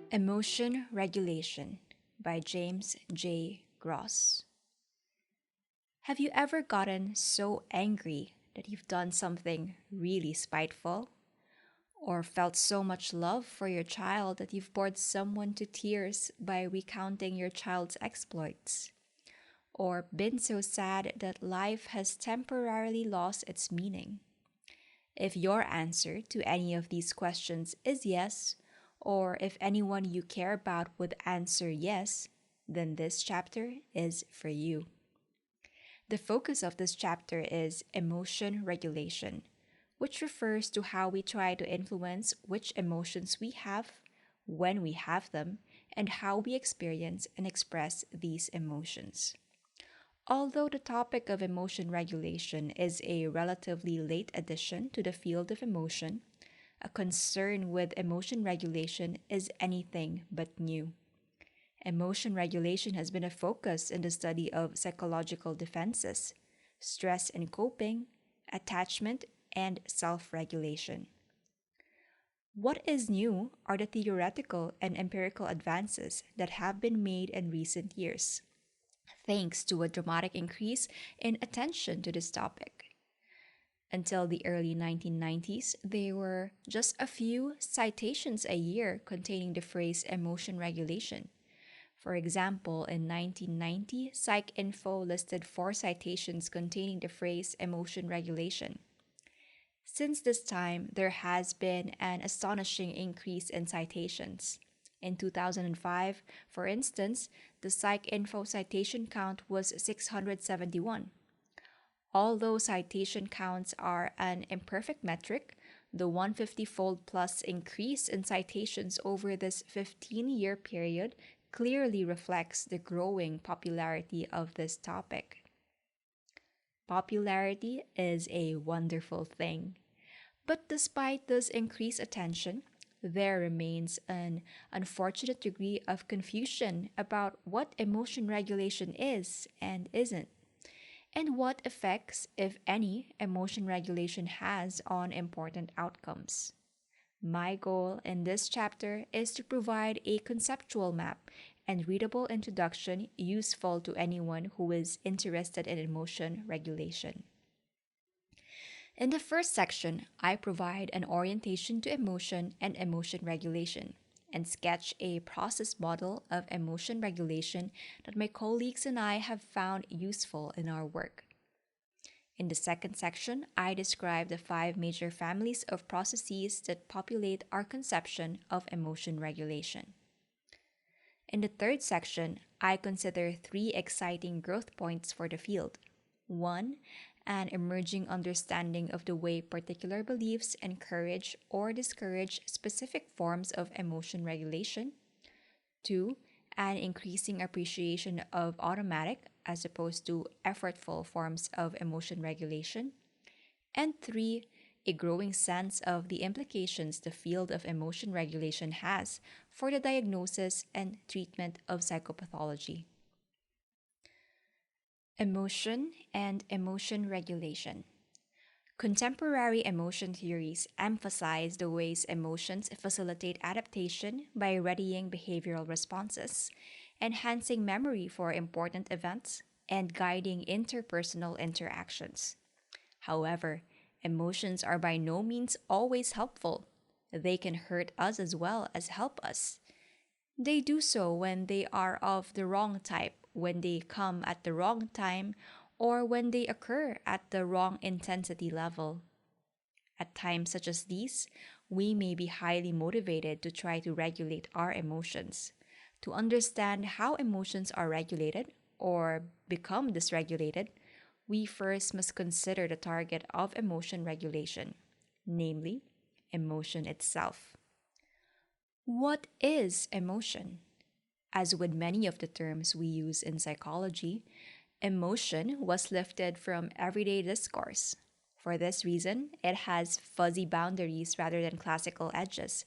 Emotion Regulation by James J. Gross. Have you ever gotten so angry that you've done something really spiteful? Or felt so much love for your child that you've bored someone to tears by recounting your child's exploits? Or been so sad that life has temporarily lost its meaning? If your answer to any of these questions is yes, or if anyone you care about would answer yes, then this chapter is for you. The focus of this chapter is emotion regulation, which refers to how we try to influence which emotions we have, when we have them, and how we experience and express these emotions. Although the topic of emotion regulation is a relatively late addition to the field of emotion, a concern with emotion regulation is anything but new. Emotion regulation has been a focus in the study of psychological defenses, stress and coping, attachment, and self regulation. What is new are the theoretical and empirical advances that have been made in recent years, thanks to a dramatic increase in attention to this topic. Until the early 1990s, there were just a few citations a year containing the phrase emotion regulation. For example, in 1990, PsycInfo listed 4 citations containing the phrase emotion regulation. Since this time, there has been an astonishing increase in citations. In 2005, for instance, the PsycInfo citation count was 671. Although citation counts are an imperfect metric, the 150-fold plus increase in citations over this 15-year period clearly reflects the growing popularity of this topic. Popularity is a wonderful thing. But despite this increased attention, there remains an unfortunate degree of confusion about what emotion regulation is and isn't, and what effects, if any, emotion regulation has on important outcomes. My goal in this chapter is to provide a conceptual map and readable introduction useful to anyone who is interested in emotion regulation. In the first section, I provide an orientation to emotion and emotion regulation and sketch a process model of emotion regulation that my colleagues and I have found useful in our work. In the second section, I describe the 5 major families of processes that populate our conception of emotion regulation. In the third section, I consider 3 exciting growth points for the field. 1. An emerging understanding of the way particular beliefs encourage or discourage specific forms of emotion regulation. 2. An increasing appreciation of automatic as opposed to effortful forms of emotion regulation. And 3. A growing sense of the implications the field of emotion regulation has for the diagnosis and treatment of psychopathology. Emotion and emotion regulation. Contemporary emotion theories emphasize the ways emotions facilitate adaptation by readying behavioral responses, enhancing memory for important events, and guiding interpersonal interactions. However, emotions are by no means always helpful. They can hurt us as well as help us. They do so when they are of the wrong type, when they come at the wrong time, or when they occur at the wrong intensity level. At times such as these, we may be highly motivated to try to regulate our emotions. To understand how emotions are regulated or become dysregulated, we first must consider the target of emotion regulation, namely, emotion itself. What is emotion? As with many of the terms we use in psychology, emotion was lifted from everyday discourse. For this reason, it has fuzzy boundaries rather than classical edges,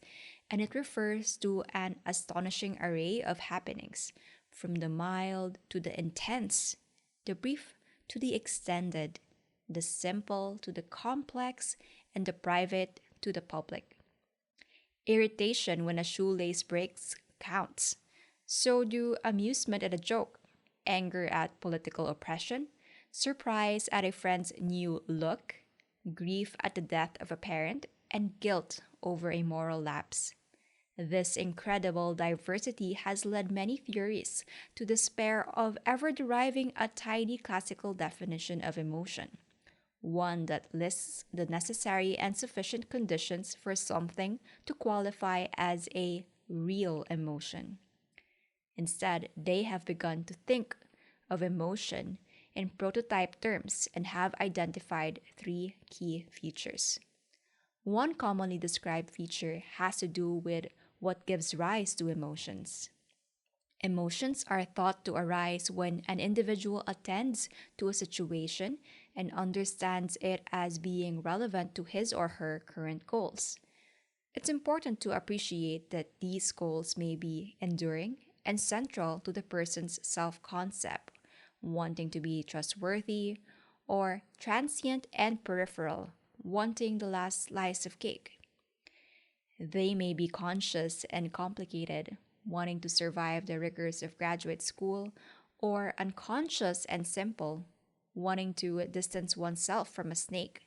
and it refers to an astonishing array of happenings, from the mild to the intense, the brief to the extended, the simple to the complex, and the private to the public. Irritation when a shoelace breaks counts. So do amusement at a joke, anger at political oppression, surprise at a friend's new look, grief at the death of a parent, and guilt over a moral lapse. This incredible diversity has led many theorists to despair of ever deriving a tidy classical definition of emotion, one that lists the necessary and sufficient conditions for something to qualify as a real emotion. Instead, they have begun to think of emotion in prototype terms and have identified three key features. One commonly described feature has to do with what gives rise to emotions. Emotions are thought to arise when an individual attends to a situation and understands it as being relevant to his or her current goals. It's important to appreciate that these goals may be enduring and central to the person's self concept, wanting to be trustworthy, or transient and peripheral, wanting the last slice of cake. They may be conscious and complicated, wanting to survive the rigors of graduate school, or unconscious and simple, wanting to distance oneself from a snake.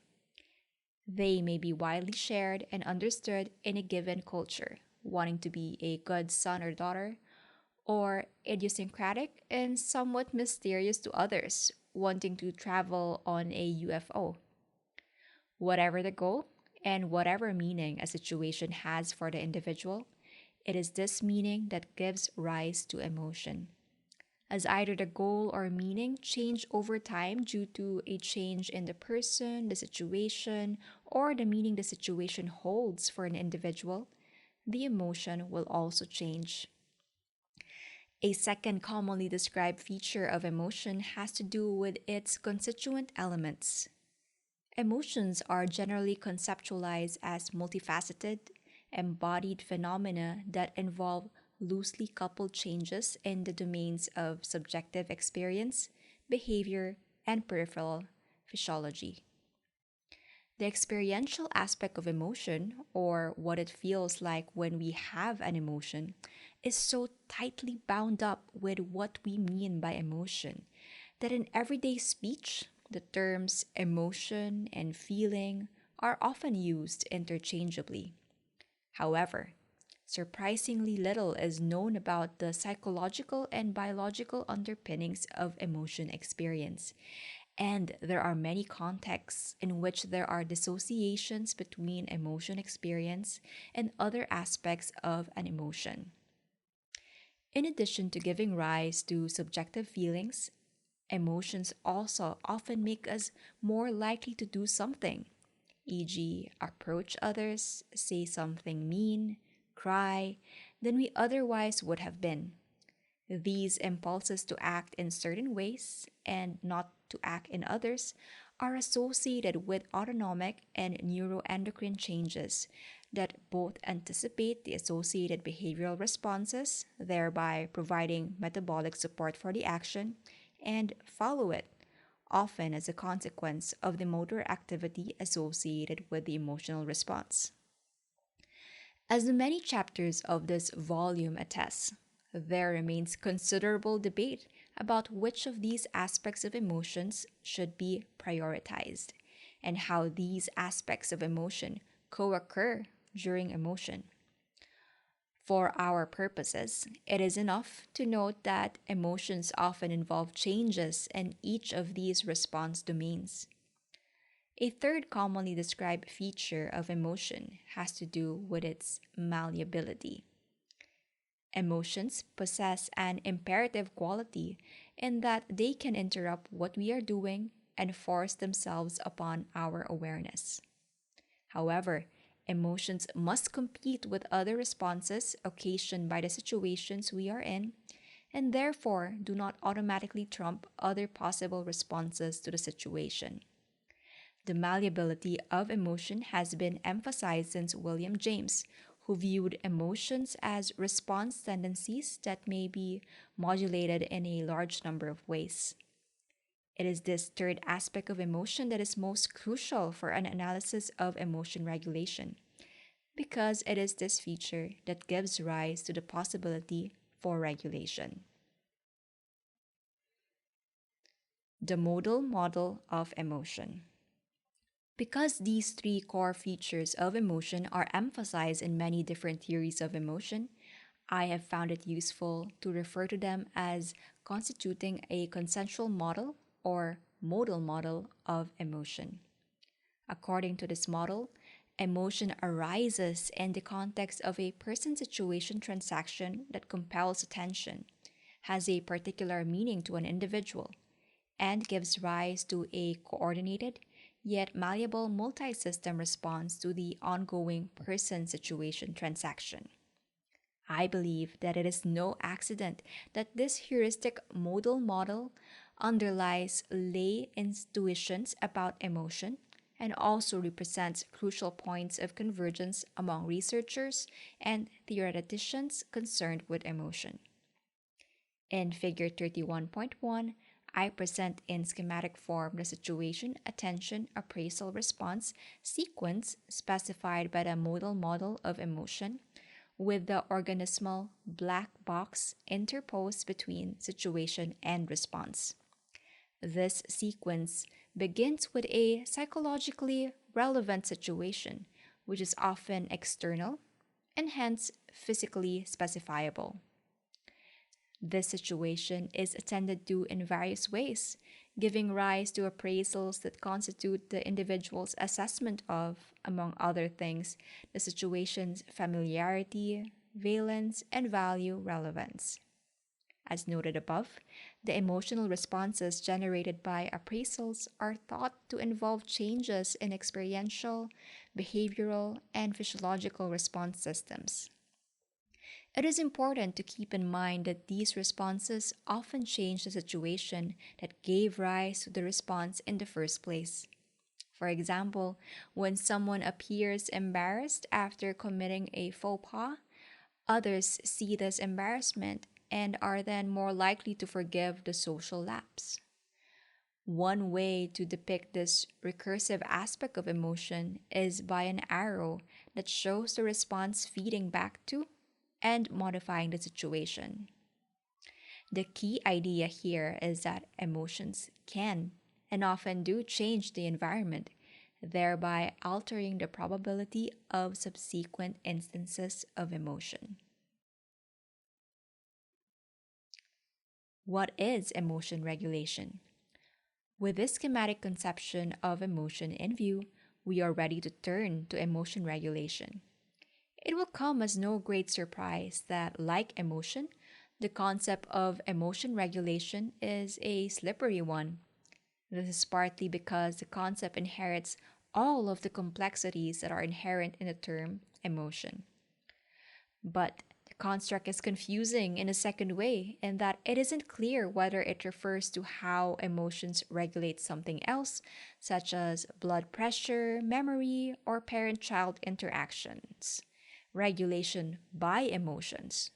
They may be widely shared and understood in a given culture, wanting to be a good son or daughter, or idiosyncratic and somewhat mysterious to others, wanting to travel on a UFO. Whatever the goal, and whatever meaning a situation has for the individual, it is this meaning that gives rise to emotion. As either the goal or meaning change over time due to a change in the person, the situation, or the meaning the situation holds for an individual, the emotion will also change. A second commonly described feature of emotion has to do with its constituent elements. Emotions are generally conceptualized as multifaceted, embodied phenomena that involve loosely coupled changes in the domains of subjective experience, behavior, and peripheral physiology. The experiential aspect of emotion, or what it feels like when we have an emotion, is so tightly bound up with what we mean by emotion that in everyday speech, the terms emotion and feeling are often used interchangeably. However, surprisingly little is known about the psychological and biological underpinnings of emotion experience, and there are many contexts in which there are dissociations between emotion experience and other aspects of an emotion. In addition to giving rise to subjective feelings, emotions also often make us more likely to do something, e.g., approach others, say something mean, cry, than we otherwise would have been. These impulses to act in certain ways and not to act in others are associated with autonomic and neuroendocrine changes that both anticipate the associated behavioral responses, thereby providing metabolic support for the action, and follow it, often as a consequence of the motor activity associated with the emotional response. As the many chapters of this volume attest, there remains considerable debate about which of these aspects of emotions should be prioritized and how these aspects of emotion co occur during emotion. For our purposes, it is enough to note that emotions often involve changes in each of these response domains. A third commonly described feature of emotion has to do with its malleability. Emotions possess an imperative quality in that they can interrupt what we are doing and force themselves upon our awareness. However, emotions must compete with other responses occasioned by the situations we are in, and therefore do not automatically trump other possible responses to the situation. The malleability of emotion has been emphasized since William James, who viewed emotions as response tendencies that may be modulated in a large number of ways. It is this third aspect of emotion that is most crucial for an analysis of emotion regulation. because it is this feature that gives rise to the possibility for regulation. The modal model of emotion. Because these three core features of emotion are emphasized in many different theories of emotion, I have found it useful to refer to them as constituting a consensual model or modal model of emotion. According to this model, emotion arises in the context of a person situation transaction that compels attention, has a particular meaning to an individual, and gives rise to a coordinated yet malleable multi system response to the ongoing person situation transaction. I believe that it is no accident that this heuristic modal model underlies lay intuitions about emotion and also represents crucial points of convergence among researchers and theoreticians concerned with emotion. In Figure 31.1, I present in schematic form the situation, attention, appraisal, response sequence specified by the modal model of emotion, with the organismal black box interposed between situation and response. This sequence begins with a psychologically relevant situation, which is often external and hence physically specifiable. This situation is attended to in various ways, giving rise to appraisals that constitute the individual's assessment of, among other things, the situation's familiarity, valence, and value relevance. As noted above, the emotional responses generated by appraisals are thought to involve changes in experiential, behavioral, and physiological response systems. It is important to keep in mind that these responses often change the situation that gave rise to the response in the first place. For example, when someone appears embarrassed after committing a faux pas, others see this embarrassment and are then more likely to forgive the social lapse. One way to depict this recursive aspect of emotion is by an arrow that shows the response feeding back to and modifying the situation. The key idea here is that emotions can and often do change the environment, thereby altering the probability of subsequent instances of emotion. What is emotion regulation? With this schematic conception of emotion in view, we are ready to turn to emotion regulation. It will come as no great surprise that, like emotion, the concept of emotion regulation is a slippery one. This is partly because the concept inherits all of the complexities that are inherent in the term emotion. But the construct is confusing in a second way, in that it isn't clear whether it refers to how emotions regulate something else, such as blood pressure, memory, or parent child interactions, regulation by emotions,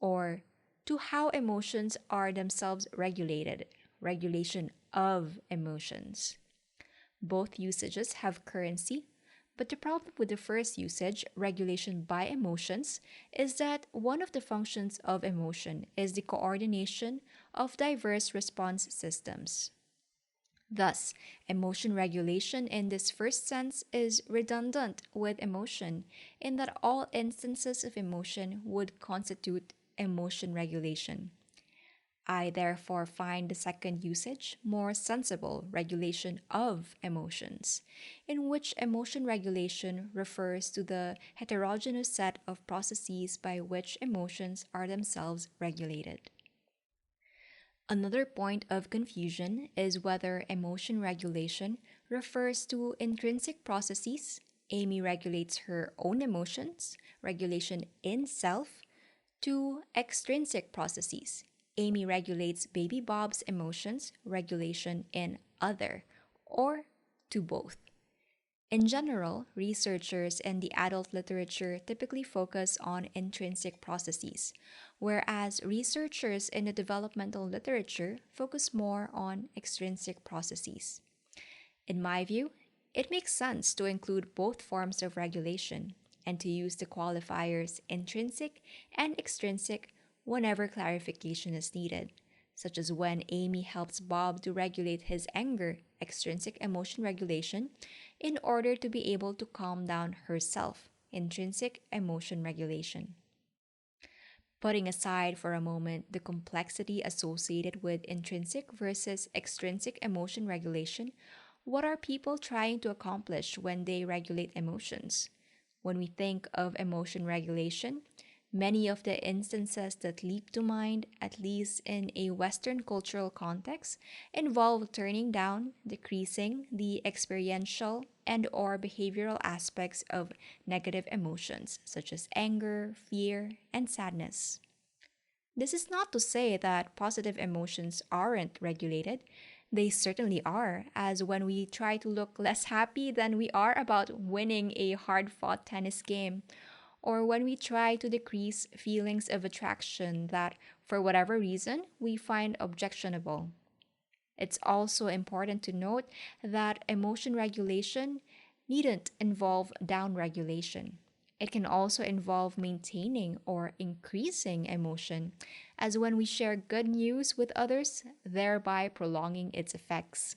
or to how emotions are themselves regulated, regulation of emotions. Both usages have currency, but the problem with the first usage, regulation by emotions, is that one of the functions of emotion is the coordination of diverse response systems. Thus, emotion regulation in this first sense is redundant with emotion, in that all instances of emotion would constitute emotion regulation. I therefore find the second usage more sensible, regulation of emotions, in which emotion regulation refers to the heterogeneous set of processes by which emotions are themselves regulated. Another point of confusion is whether emotion regulation refers to intrinsic processes. Amy regulates her own emotions, regulation in self, to extrinsic processes. Amy regulates baby Bob's emotions, regulation in other, or to both. In general, researchers in the adult literature typically focus on intrinsic processes, whereas researchers in the developmental literature focus more on extrinsic processes. In my view, it makes sense to include both forms of regulation. and to use the qualifiers intrinsic and extrinsic whenever clarification is needed, such as when Amy helps Bob to regulate his anger, extrinsic emotion regulation, in order to be able to calm down herself, intrinsic emotion regulation. Putting aside for a moment the complexity associated with intrinsic versus extrinsic emotion regulation, what are people trying to accomplish when they regulate emotions? When we think of emotion regulation, many of the instances that leap to mind, at least in a Western cultural context, involve turning down, decreasing the experiential and or behavioral aspects of negative emotions such as anger, fear, and sadness. This is not to say that positive emotions aren't regulated. They certainly are, as when we try to look less happy than we are about winning a hard fought tennis game, or when we try to decrease feelings of attraction that, for whatever reason, we find objectionable. It's also important to note that emotion regulation needn't involve down regulation. It can also involve maintaining or increasing emotion, as when we share good news with others, thereby prolonging its effects.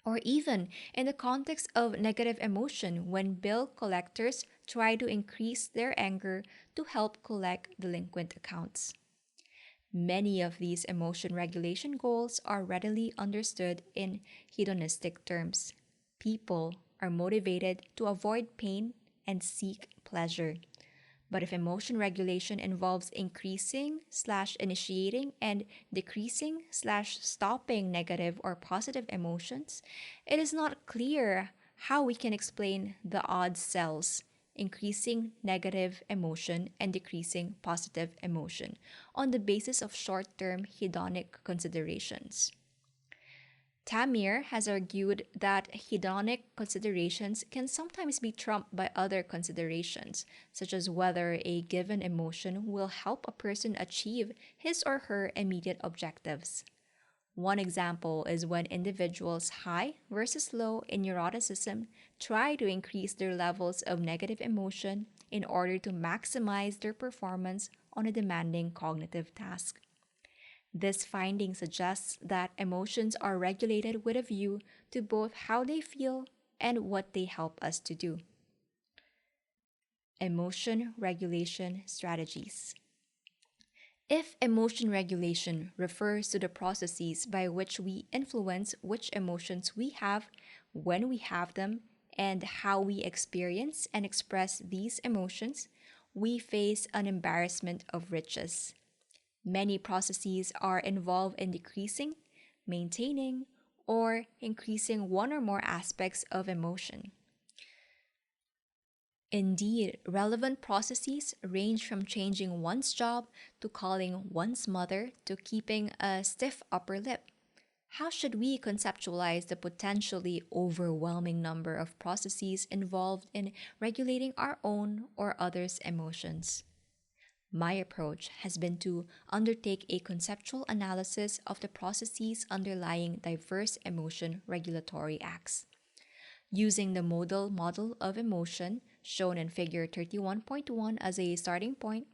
Or even in the context of negative emotion, when bill collectors try to increase their anger to help collect delinquent accounts. Many of these emotion regulation goals are readily understood in hedonistic terms. People are motivated to avoid pain and seek pleasure. But if emotion regulation involves increasing slash initiating and decreasing slash stopping negative or positive emotions, it is not clear how we can explain the odd cells, increasing negative emotion and decreasing positive emotion, on the basis of short term hedonic considerations. Tamir has argued that hedonic considerations can sometimes be trumped by other considerations, such as whether a given emotion will help a person achieve his or her immediate objectives. One example is when individuals high versus low in neuroticism try to increase their levels of negative emotion in order to maximize their performance on a demanding cognitive task. This finding suggests that emotions are regulated with a view to both how they feel and what they help us to do. Emotion regulation strategies. If emotion regulation refers to the processes by which we influence which emotions we have, when we have them, and how we experience and express these emotions, we face an embarrassment of riches. Many processes are involved in decreasing, maintaining, or increasing one or more aspects of emotion. Indeed, relevant processes range from changing one's job to calling one's mother to keeping a stiff upper lip. How should we conceptualize the potentially overwhelming number of processes involved in regulating our own or others' emotions? My approach has been to undertake a conceptual analysis of the processes underlying diverse emotion regulatory acts. Using the Modal model of emotion, shown in Figure 31.1 as a starting point,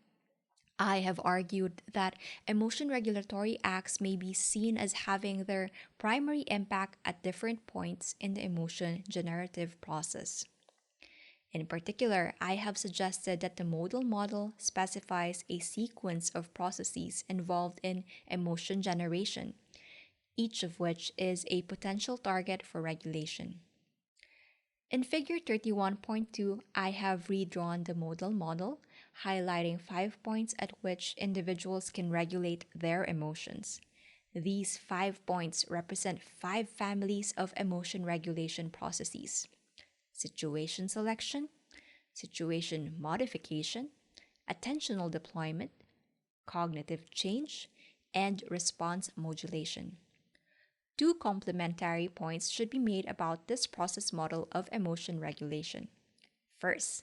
I have argued that emotion regulatory acts may be seen as having their primary impact at different points in the emotion generative process. In particular, I have suggested that the Modal model specifies a sequence of processes involved in emotion generation, each of which is a potential target for regulation. In Figure 31.2, I have redrawn the Modal model, highlighting 5 points at which individuals can regulate their emotions. These 5 points represent 5 families of emotion regulation processes: situation selection, situation modification, attentional deployment, cognitive change, and response modulation. Two complementary points should be made about this process model of emotion regulation. First,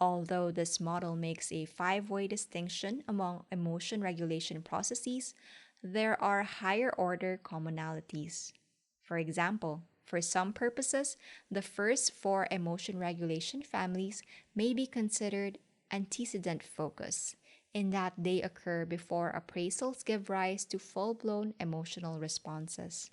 although this model makes a 5-way distinction among emotion regulation processes, there are higher order commonalities. For example, For some purposes, the first four emotion regulation families may be considered antecedent focus, in that they occur before appraisals give rise to full blown emotional responses.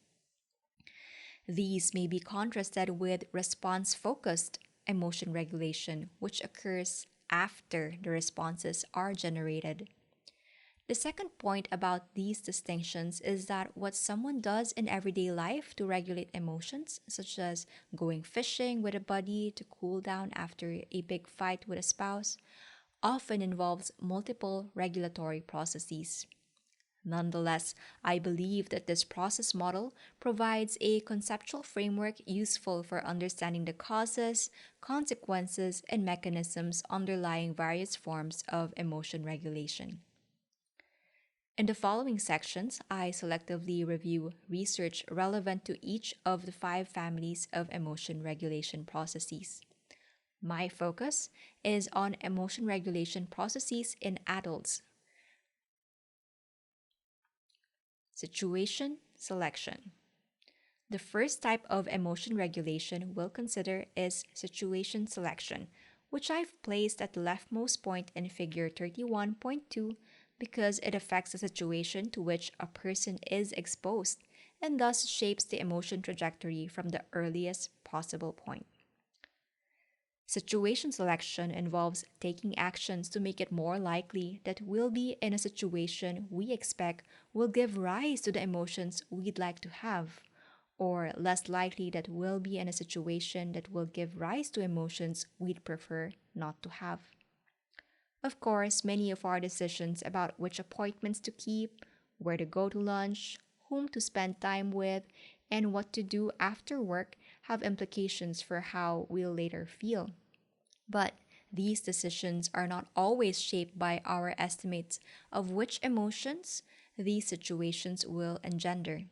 These may be contrasted with response focused emotion regulation, which occurs after the responses are generated. The second point about these distinctions is that what someone does in everyday life to regulate emotions, such as going fishing with a buddy to cool down after a big fight with a spouse, often involves multiple regulatory processes. Nonetheless, I believe that this process model provides a conceptual framework useful for understanding the causes, consequences, and mechanisms underlying various forms of emotion regulation. In the following sections, I selectively review research relevant to each of the five families of emotion regulation processes. My focus is on emotion regulation processes in adults. Situation selection. The first type of emotion regulation we'll consider is situation selection, which I've placed at the leftmost point in figure 31.2 because it affects the situation to which a person is exposed and thus shapes the emotion trajectory from the earliest possible point. Situation selection involves taking actions to make it more likely that we'll be in a situation we expect will give rise to the emotions we'd like to have, or less likely that we'll be in a situation that will give rise to emotions we'd prefer not to have. Of course, many of our decisions about which appointments to keep, where to go to lunch, whom to spend time with, and what to do after work have implications for how we'll later feel. But these decisions are not always shaped by our estimates of which emotions these situations will engender.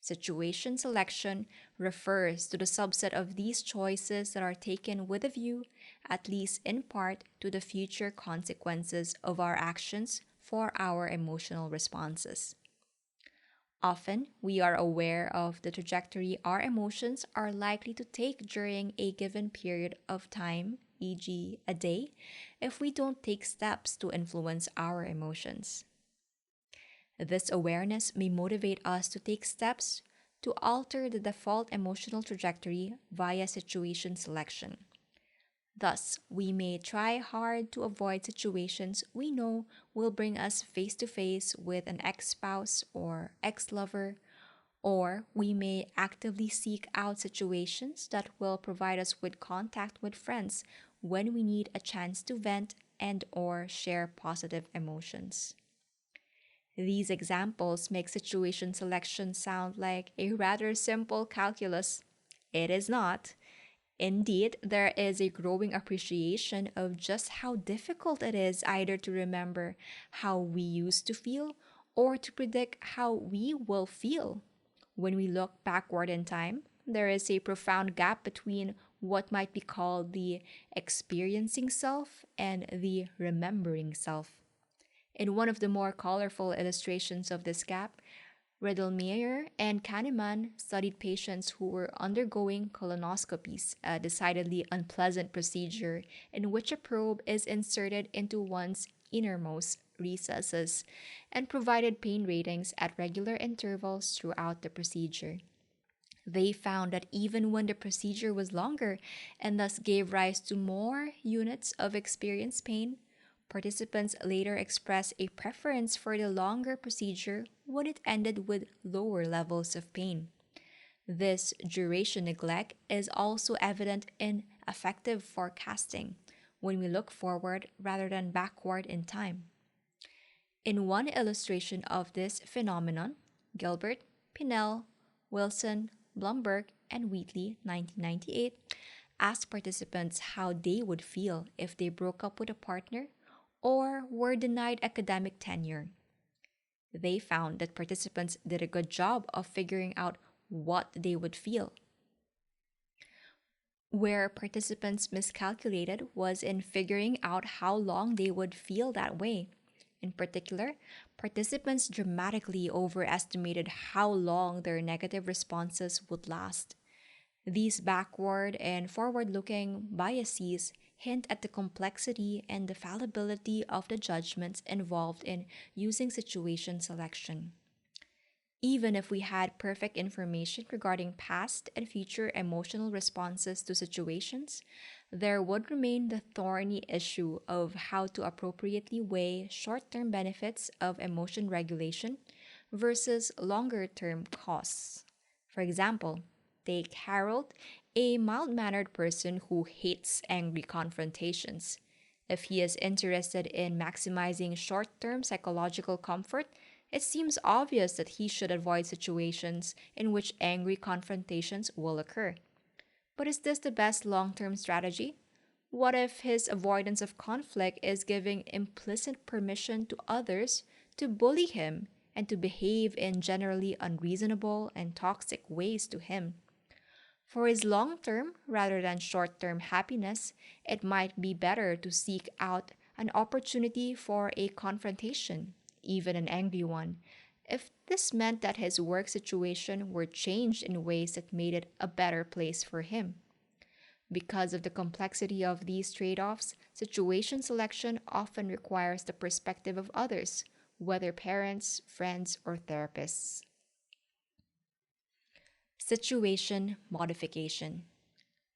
Situation selection refers to the subset of these choices that are taken with a view, at least in part, to the future consequences of our actions for our emotional responses. Often, we are aware of the trajectory our emotions are likely to take during a given period of time, e.g., a day, if we don't take steps to influence our emotions. This awareness may motivate us to take steps to alter the default emotional trajectory via situation selection. Thus, we may try hard to avoid situations we know will bring us face to face with an ex spouse or ex lover, or we may actively seek out situations that will provide us with contact with friends when we need a chance to vent and or share positive emotions. These examples make situation selection sound like a rather simple calculus. It is not. Indeed, there is a growing appreciation of just how difficult it is either to remember how we used to feel or to predict how we will feel. When we look backward in time, there is a profound gap between what might be called the experiencing self and the remembering self. In one of the more colorful illustrations of this gap, Riddlemeyer and Kahneman studied patients who were undergoing colonoscopies, a decidedly unpleasant procedure in which a probe is inserted into one's innermost recesses, and provided pain ratings at regular intervals throughout the procedure. They found that even when the procedure was longer and thus gave rise to more units of experienced pain, participants later expressed a preference for the longer procedure when it ended with lower levels of pain. This duration neglect is also evident in affective forecasting when we look forward rather than backward in time. In one illustration of this phenomenon, Gilbert, Pinnell, Wilson, Blumberg, and Wheatley, 1998, asked participants how they would feel if they broke up with a partner or were denied academic tenure. They found that participants did a good job of figuring out what they would feel. Where participants miscalculated was in figuring out how long they would feel that way. In particular, participants dramatically overestimated how long their negative responses would last. These backward and forward looking biases hint at the complexity and the fallibility of the judgments involved in using situation selection. Even if we had perfect information regarding past and future emotional responses to situations, there would remain the thorny issue of how to appropriately weigh short term benefits of emotion regulation versus longer term costs. For example, take Harold, a mild mannered person who hates angry confrontations. If he is interested in maximizing short term psychological comfort, it seems obvious that he should avoid situations in which angry confrontations will occur. But is this the best long term strategy? What if his avoidance of conflict is giving implicit permission to others to bully him and to behave in generally unreasonable and toxic ways to him? For his long term rather than short term happiness, it might be better to seek out an opportunity for a confrontation, even an angry one, if this meant that his work situation were changed in ways that made it a better place for him. Because of the complexity of these trade offs, situation selection often requires the perspective of others, whether parents, friends, or therapists. Situation modification.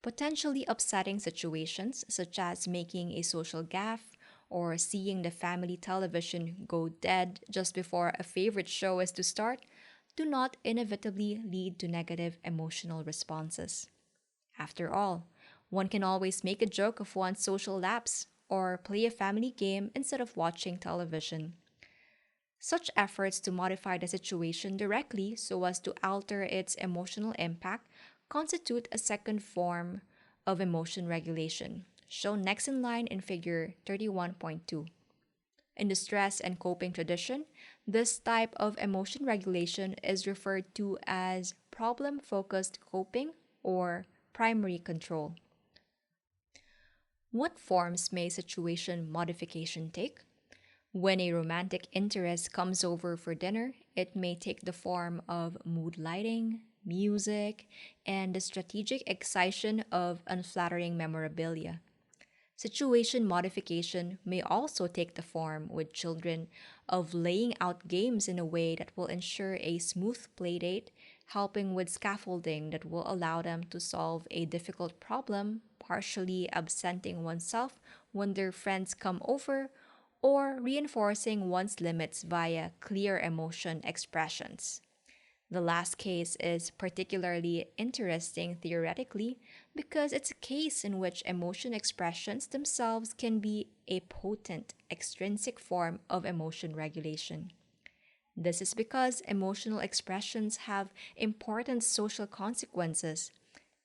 Potentially upsetting situations, such as making a social gaffe or seeing the family television go dead just before a favorite show is to start, do not inevitably lead to negative emotional responses. After all, one can always make a joke of one's social lapse or play a family game instead of watching television. Such efforts to modify the situation directly so as to alter its emotional impact constitute a second form of emotion regulation, shown next in line in Figure 31.2. In the stress and coping tradition, this type of emotion regulation is referred to as problem focused coping or primary control. What forms may situation modification take? When a romantic interest comes over for dinner, it may take the form of mood lighting, music, and the strategic excitation of unflattering memorabilia. Situation modification may also take the form, with children, of laying out games in a way that will ensure a smooth playdate, helping with scaffolding that will allow them to solve a difficult problem, partially absenting oneself when their friends come over, or reinforcing one's limits via clear emotion expressions. The last case is particularly interesting theoretically because it's a case in which emotion expressions themselves can be a potent extrinsic form of emotion regulation. This is because emotional expressions have important social consequences.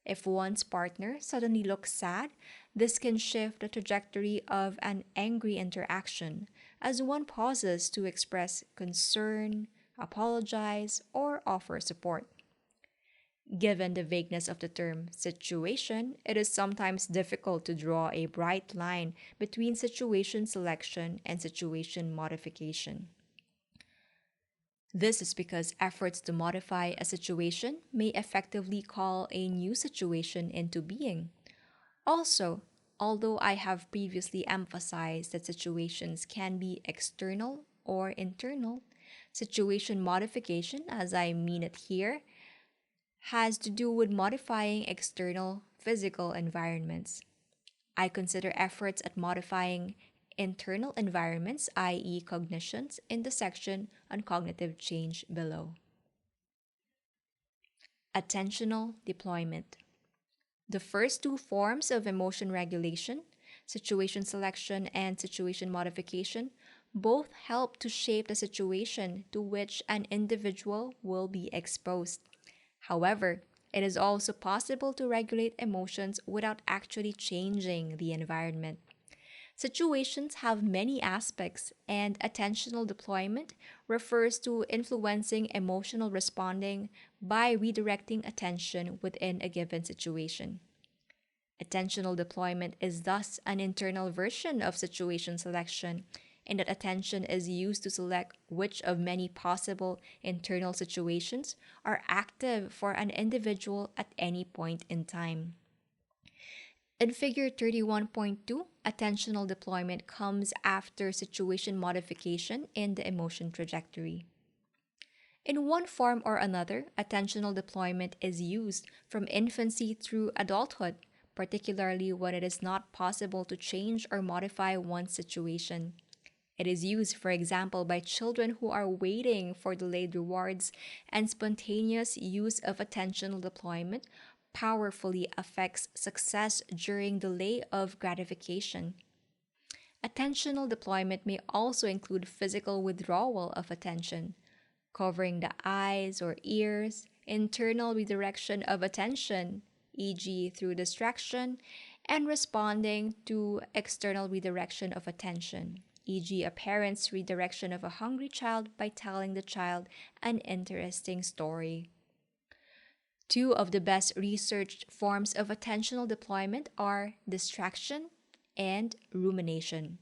If one's partner suddenly looks sad, this can shift the trajectory of an angry interaction as one pauses to express concern, apologize, or offer support. Given the vagueness of the term situation, it is sometimes difficult to draw a bright line between situation selection and situation modification. This is because efforts to modify a situation may effectively call a new situation into being. Also, although I have previously emphasized that situations can be external or internal, situation modification, as I mean it here, has to do with modifying external physical environments. I consider efforts at modifying internal environments, i.e., cognitions, in the section on cognitive change below. Attentional deployment. The first two forms of emotion regulation, situation selection and situation modification, both help to shape the situation to which an individual will be exposed. However, it is also possible to regulate emotions without actually changing the environment. Situations have many aspects, and attentional deployment refers to influencing emotional responding by redirecting attention within a given situation. Attentional deployment is thus an internal version of situation selection in that attention is used to select which of many possible internal situations are active for an individual at any point in time. In Figure 31.2, attentional deployment comes after situation modification in the emotion trajectory. In one form or another, attentional deployment is used from infancy through adulthood, particularly when it is not possible to change or modify one's situation. It is used, for example, by children who are waiting for delayed rewards, and spontaneous use of attentional deployment powerfully affects success during delay of gratification. Attentional deployment may also include physical withdrawal of attention, covering the eyes or ears, internal redirection of attention, e.g., through distraction, and responding to external redirection of attention, e.g., a parent's redirection of a hungry child by telling the child an interesting story. Two of the best researched forms of attentional deployment are distraction and rumination.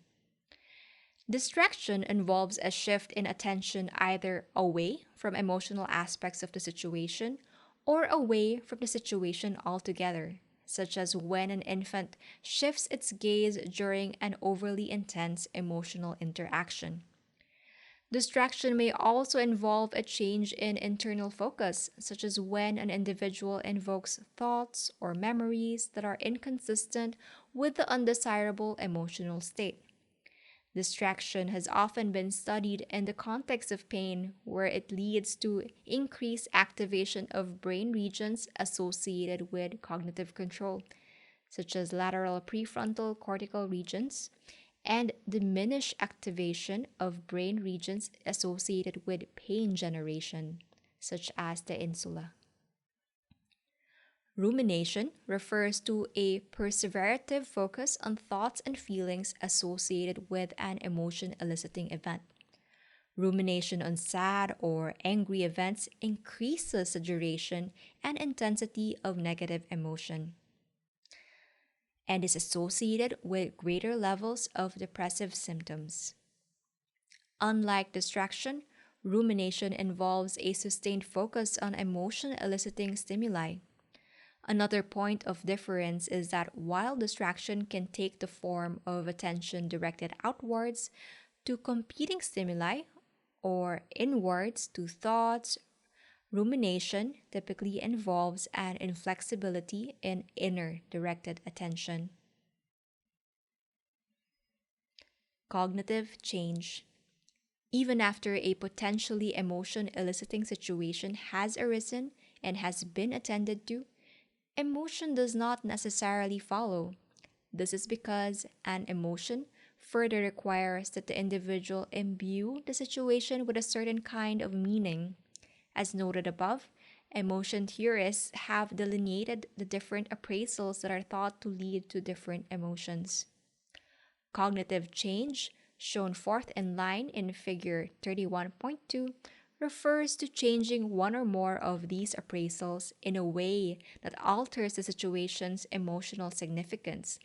Distraction involves a shift in attention either away from emotional aspects of the situation or away from the situation altogether, such as when an infant shifts its gaze during an overly intense emotional interaction. Distraction may also involve a change in internal focus, such as when an individual invokes thoughts or memories that are inconsistent with the undesirable emotional state. Distraction has often been studied in the context of pain, where it leads to increased activation of brain regions associated with cognitive control, such as lateral prefrontal cortical regions, and diminished activation of brain regions associated with pain generation, such as the insula. Rumination refers to a perseverative focus on thoughts and feelings associated with an emotion eliciting event. Rumination on sad or angry events increases the duration and intensity of negative emotion and is associated with greater levels of depressive symptoms. Unlike distraction, rumination involves a sustained focus on emotion eliciting stimuli. Another point of difference is that while distraction can take the form of attention directed outwards to competing stimuli or inwards to thoughts, rumination typically involves an inflexibility in inner directed attention. Cognitive change. Even after a potentially emotion eliciting situation has arisen and has been attended to, emotion does not necessarily follow. This is because an emotion further requires that the individual imbue the situation with a certain kind of meaning. As noted above, emotion theorists have delineated the different appraisals that are thought to lead to different emotions. Cognitive change, shown forth in line in Figure 31.2, refers to changing one or more of these appraisals in a way that alters the situation's emotional significance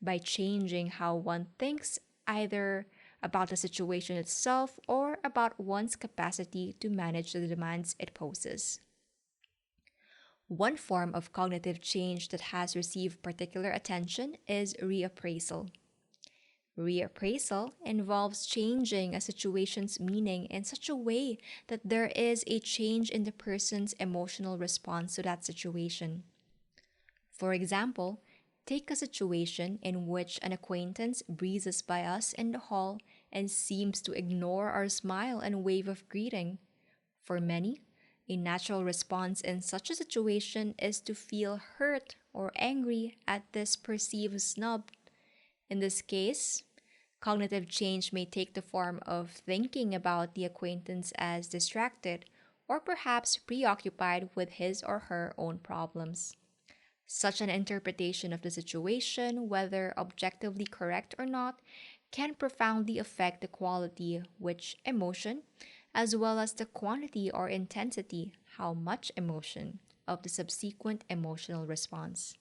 by changing how one thinks either about the situation itself or about one's capacity to manage the demands it poses. One form of cognitive change that has received particular attention is reappraisal. Reappraisal involves changing a situation's meaning in such a way that there is a change in the person's emotional response to that situation. For example, take a situation in which an acquaintance breezes by us in the hall and seems to ignore our smile and wave of greeting. For many, a natural response in such a situation is to feel hurt or angry at this perceived snub. In this case, cognitive change may take the form of thinking about the acquaintance as distracted or perhaps preoccupied with his or her own problems. Such an interpretation of the situation, whether objectively correct or not, can profoundly affect the quality, which emotion, as well as the quantity or intensity, how much emotion, of the subsequent emotional response.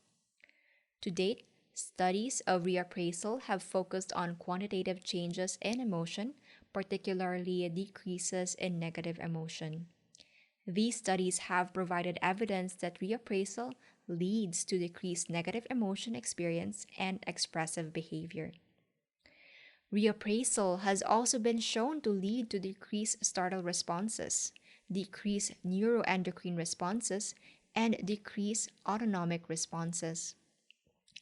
To date, Studies of reappraisal have focused on quantitative changes in emotion, particularly decreases in negative emotion. These studies have provided evidence that reappraisal leads to decreased negative emotion experience and expressive behavior. Reappraisal has also been shown to lead to decreased startle responses, decreased neuroendocrine responses, and decreased autonomic responses.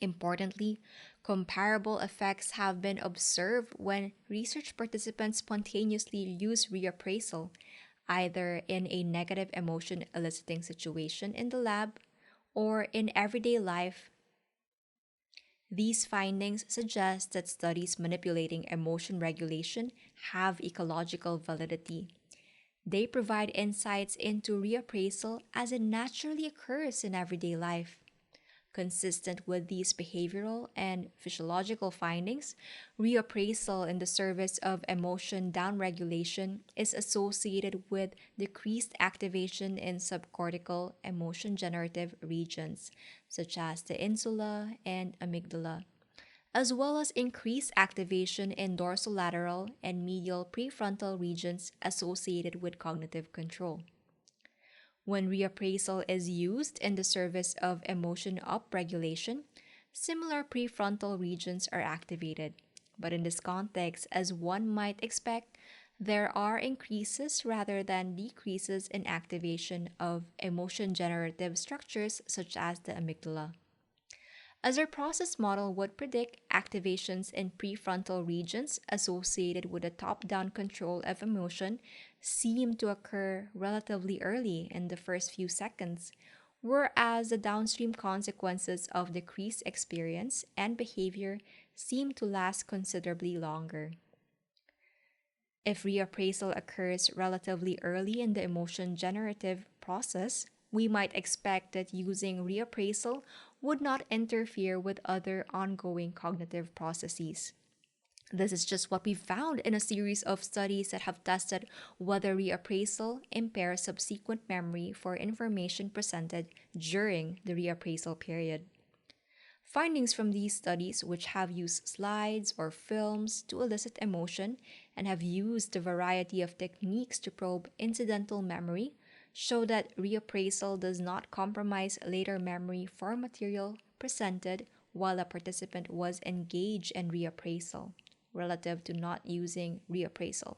Importantly, comparable effects have been observed when research participants spontaneously use reappraisal, either in a negative emotion eliciting situation in the lab or in everyday life. These findings suggest that studies manipulating emotion regulation have ecological validity. They provide insights into reappraisal as it naturally occurs in everyday life. Consistent with these behavioral and physiological findings, reappraisal in the service of emotion downregulation is associated with decreased activation in subcortical emotion generative regions, such as the insula and amygdala, as well as increased activation in dorsolateral and medial prefrontal regions associated with cognitive control. When reappraisal is used in the service of emotion upregulation, similar prefrontal regions are activated. But in this context, as one might expect, there are increases rather than decreases in activation of emotion generative structures such as the amygdala. As our process model would predict, activations in prefrontal regions associated with the top down control of emotion seem to occur relatively early in the first few seconds, whereas the downstream consequences of decreased experience and behavior seem to last considerably longer. If reappraisal occurs relatively early in the emotion generative process, we might expect that using reappraisal would not interfere with other ongoing cognitive processes. This is just what we found in a series of studies that have tested whether reappraisal impairs subsequent memory for information presented during the reappraisal period. Findings from these studies, which have used slides or films to elicit emotion and have used a variety of techniques to probe incidental memory, show that reappraisal does not compromise later memory for material presented while a participant was engaged in reappraisal, relative to not using reappraisal.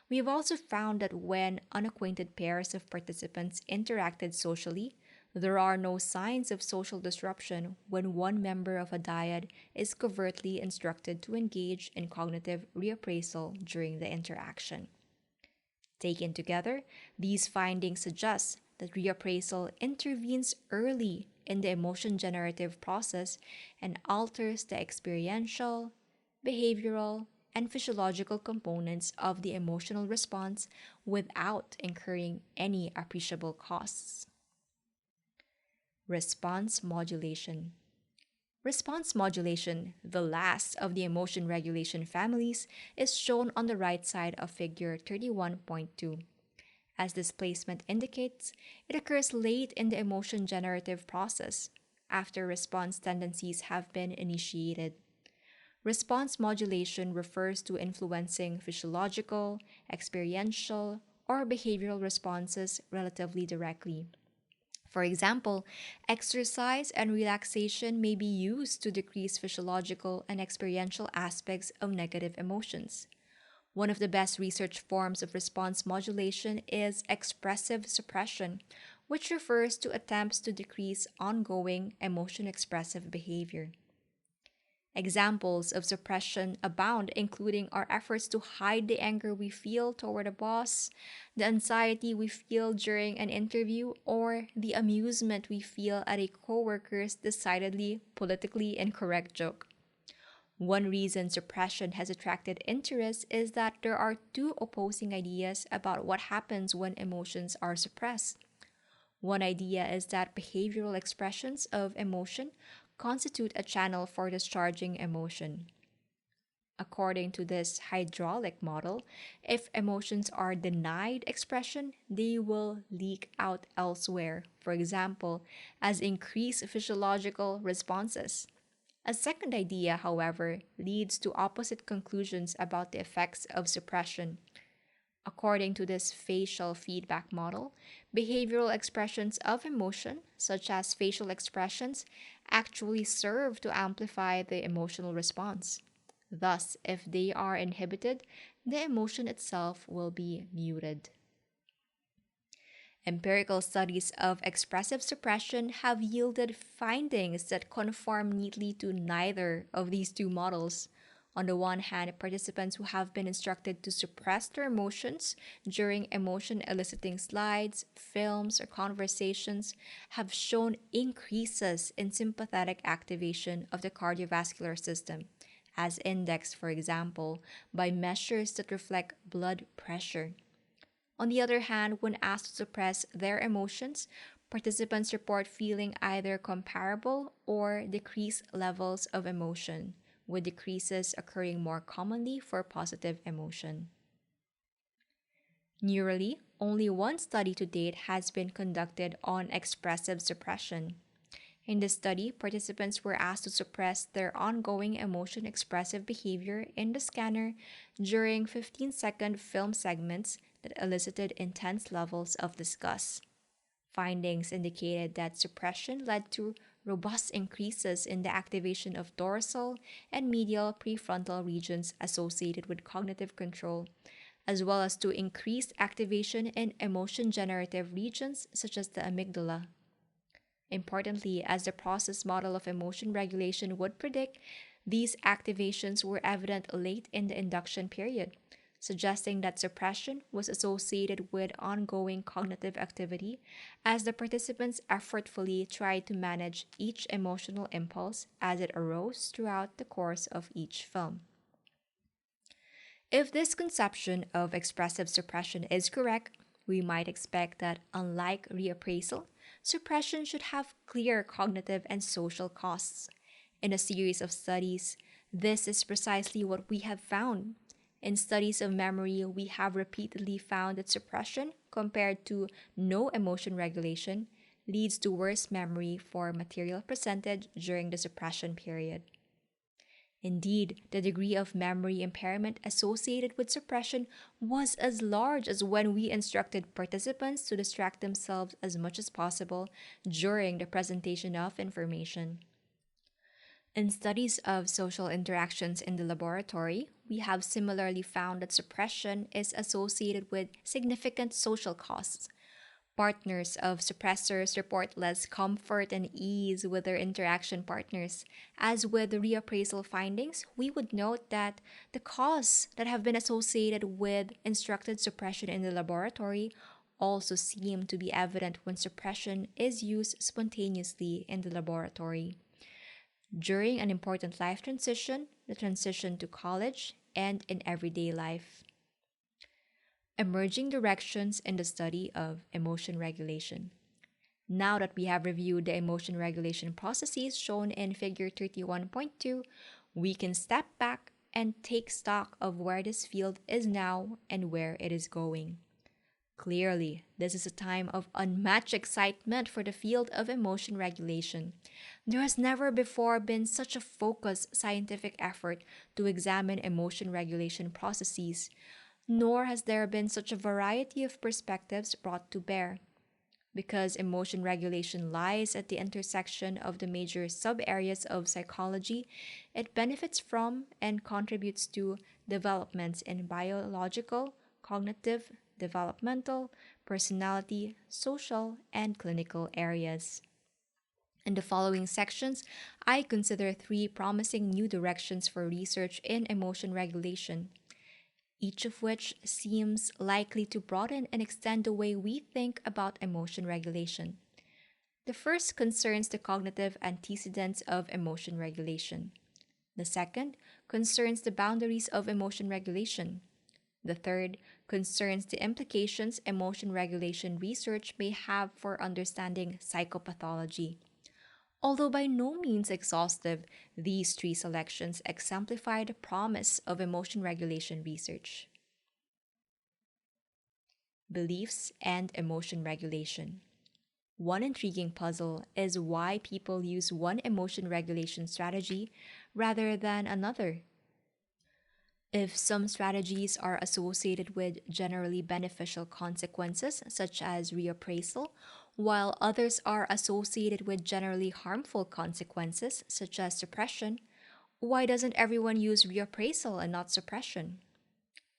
We have also found that when unacquainted pairs of participants interacted socially, there are no signs of social disruption when one member of a dyad is covertly instructed to engage in cognitive reappraisal during the interaction. Taken together, these findings suggest that reappraisal intervenes early in the emotion generative process and alters the experiential, behavioral, and physiological components of the emotional response without incurring any appreciable costs. Response modulation. Response modulation, the last of the emotion regulation families, is shown on the right side of figure 31.2. As displacement indicates, it occurs late in the emotion generative process, after response tendencies have been initiated. Response modulation refers to influencing physiological, experiential, or behavioral responses relatively directly. For example, exercise and relaxation may be used to decrease physiological and experiential aspects of negative emotions. One of the best research forms of response modulation is expressive suppression, which refers to attempts to decrease ongoing emotion expressive behavior. Examples of suppression abound, including our efforts to hide the anger we feel toward a boss, the anxiety we feel during an interview, or the amusement we feel at a coworker's decidedly politically incorrect joke. One reason suppression has attracted interest is that there are two opposing ideas about what happens when emotions are suppressed. One idea is that behavioral expressions of emotion constitute a channel for discharging emotion. According to this hydraulic model, if emotions are denied expression, they will leak out elsewhere, for example, as increased physiological responses. A second idea, however, leads to opposite conclusions about the effects of suppression. According to this facial feedback model, behavioral expressions of emotion, such as facial expressions, actually serve to amplify the emotional response. Thus, if they are inhibited, the emotion itself will be muted. Empirical studies of expressive suppression have yielded findings that conform neatly to neither of these two models. On the one hand, participants who have been instructed to suppress their emotions during emotion eliciting slides, films, or conversations have shown increases in sympathetic activation of the cardiovascular system, as indexed, for example, by measures that reflect blood pressure. On the other hand, when asked to suppress their emotions, participants report feeling either comparable or decreased levels of emotion, with decreases occurring more commonly for positive emotion. Neurally, only one study to date has been conducted on expressive suppression. In this study, participants were asked to suppress their ongoing emotion expressive behavior in the scanner during 15-second film segments that elicited intense levels of disgust. Findings indicated that suppression led to robust increases in the activation of dorsal and medial prefrontal regions associated with cognitive control, as well as to increased activation in emotion generative regions such as the amygdala. Importantly, as the process model of emotion regulation would predict, these activations were evident late in the induction period, suggesting that suppression was associated with ongoing cognitive activity as the participants effortfully tried to manage each emotional impulse as it arose throughout the course of each film. If this conception of expressive suppression is correct, we might expect that, unlike reappraisal, suppression should have clear cognitive and social costs. In a series of studies, this is precisely what we have found. In studies of memory, we have repeatedly found that suppression, compared to no emotion regulation, leads to worse memory for material presented during the suppression period. Indeed, the degree of memory impairment associated with suppression was as large as when we instructed participants to distract themselves as much as possible during the presentation of information. In studies of social interactions in the laboratory, we have similarly found that suppression is associated with significant social costs. Partners of suppressors report less comfort and ease with their interaction partners. As with the reappraisal findings, we would note that the costs that have been associated with instructed suppression in the laboratory also seem to be evident when suppression is used spontaneously in the laboratory. During an important life transition, the transition to college, and in everyday life. Emerging directions in the study of emotion regulation. Now that we have reviewed the emotion regulation processes shown in Figure 31.2, we can step back and take stock of where this field is now and where it is going. Clearly, this is a time of unmatched excitement for the field of emotion regulation. There has never before been such a focused scientific effort to examine emotion regulation processes, nor has there been such a variety of perspectives brought to bear. Because emotion regulation lies at the intersection of the major sub-areas of psychology, it benefits from and contributes to developments in biological, cognitive, developmental, personality, social, and clinical areas. In the following sections, I consider three promising new directions for research in emotion regulation, each of which seems likely to broaden and extend the way we think about emotion regulation. The first concerns the cognitive antecedents of emotion regulation. The second concerns the boundaries of emotion regulation. The third concerns the implications emotion regulation research may have for understanding psychopathology. Although by no means exhaustive, these three selections exemplify the promise of emotion regulation research. Beliefs and emotion regulation. One intriguing puzzle is why people use one emotion regulation strategy rather than another. If some strategies are associated with generally beneficial consequences, such as reappraisal, while others are associated with generally harmful consequences, such as suppression, why doesn't everyone use reappraisal and not suppression?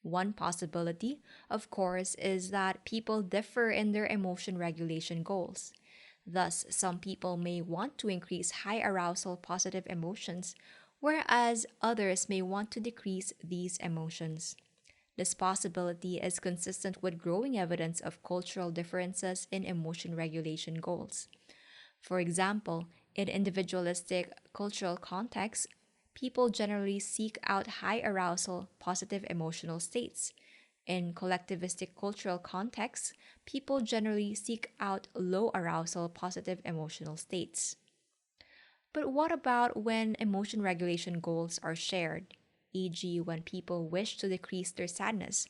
One possibility, of course, is that people differ in their emotion regulation goals. Thus, some people may want to increase high arousal positive emotions, whereas others may want to decrease these emotions. This possibility is consistent with growing evidence of cultural differences in emotion regulation goals. For example, in individualistic cultural contexts, people generally seek out high arousal, positive emotional states. In collectivistic cultural contexts, people generally seek out low arousal, positive emotional states. But what about when emotion regulation goals are shared, e.g., when people wish to decrease their sadness?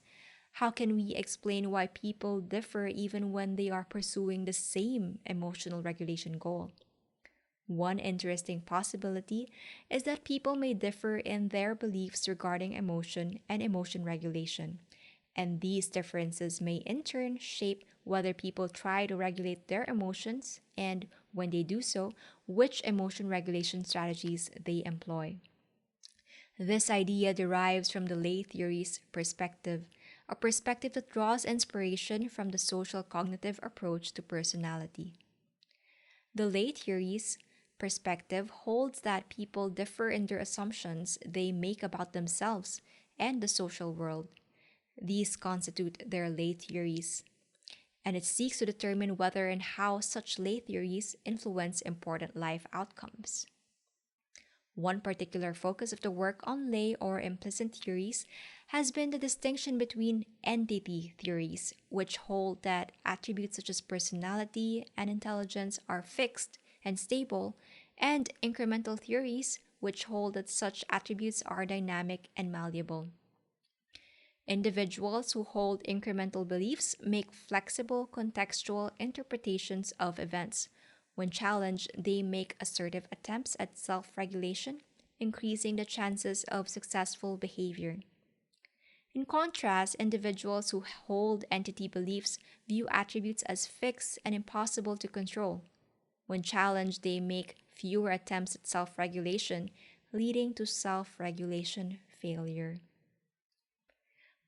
How can we explain why people differ even when they are pursuing the same emotional regulation goal? One interesting possibility is that people may differ in their beliefs regarding emotion and emotion regulation, and these differences may in turn shape whether people try to regulate their emotions and, when they do so, which emotion regulation strategies they employ. This idea derives from the lay theory's perspective, a perspective that draws inspiration from the social cognitive approach to personality. The lay theory's perspective holds that people differ in their assumptions they make about themselves and the social world. These constitute their lay theories, and it seeks to determine whether and how such lay theories influence important life outcomes. One particular focus of the work on lay or implicit theories has been the distinction between entity theories, which hold that attributes such as personality and intelligence are fixed and stable, and incremental theories, which hold that such attributes are dynamic and malleable. Individuals who hold incremental beliefs make flexible contextual interpretations of events. When challenged, they make assertive attempts at self regulation, increasing the chances of successful behavior. In contrast, individuals who hold entity beliefs view attributes as fixed and impossible to control. When challenged, they make fewer attempts at self regulation, leading to self regulation failure.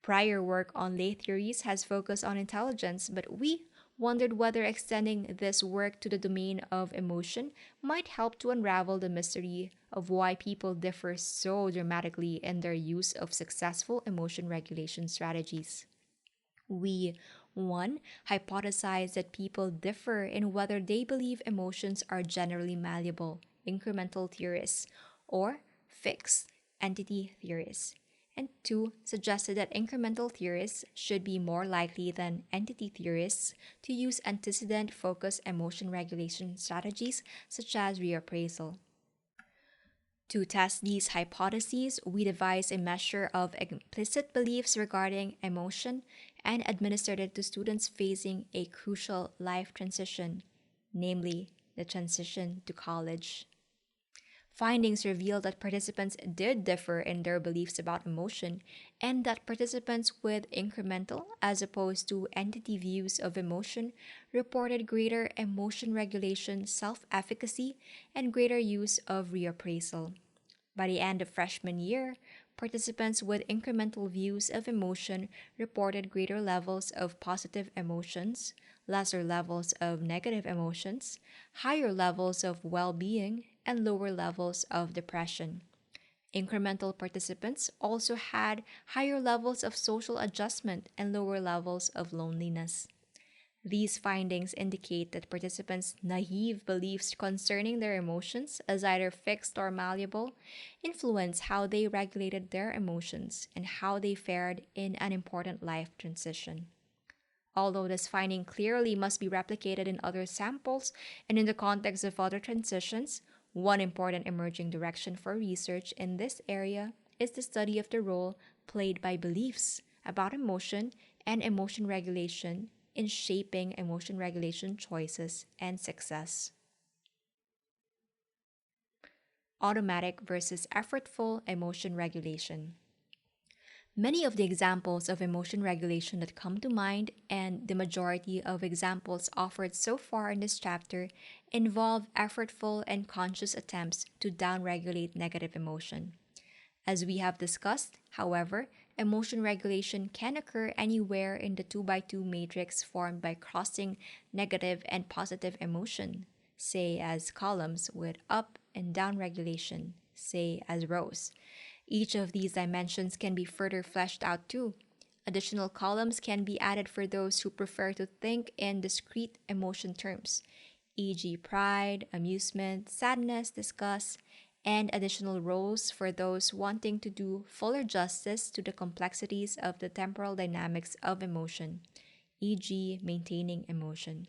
Prior work on lay theories has focused on intelligence, but we wondered whether extending this work to the domain of emotion might help to unravel the mystery of why people differ so dramatically in their use of successful emotion regulation strategies. We, one, hypothesize that people differ in whether they believe emotions are generally malleable, incremental theorists, or fixed, entity theorists. And two, suggested that incremental theorists should be more likely than entity theorists to use antecedent focused emotion regulation strategies such as reappraisal. To test these hypotheses, we devised a measure of implicit beliefs regarding emotion and administered it to students facing a crucial life transition, namely the transition to college. Findings revealed that participants did differ in their beliefs about emotion, and that participants with incremental as opposed to entity views of emotion reported greater emotion regulation, self efficacy, and greater use of reappraisal. By the end of freshman year, participants with incremental views of emotion reported greater levels of positive emotions, lesser levels of negative emotions, higher levels of well being, and lower levels of depression. Incremental participants also had higher levels of social adjustment and lower levels of loneliness. These findings indicate that participants' naive beliefs concerning their emotions, as either fixed or malleable, influence how they regulated their emotions and how they fared in an important life transition. Although this finding clearly must be replicated in other samples and in the context of other transitions, one important emerging direction for research in this area is the study of the role played by beliefs about emotion and emotion regulation in shaping emotion regulation choices and success. Automatic versus effortful emotion regulation. Many of the examples of emotion regulation that come to mind, and the majority of examples offered so far in this chapter, involve effortful and conscious attempts to downregulate negative emotion. As we have discussed, however, emotion regulation can occur anywhere in the 2 by 2 matrix formed by crossing negative and positive emotion, say as columns with up and down regulation, say as rows. Each of these dimensions can be further fleshed out too. Additional columns can be added for those who prefer to think in discrete emotion terms, e.g., pride, amusement, sadness, disgust, and additional rows for those wanting to do fuller justice to the complexities of the temporal dynamics of emotion, e.g., maintaining emotion.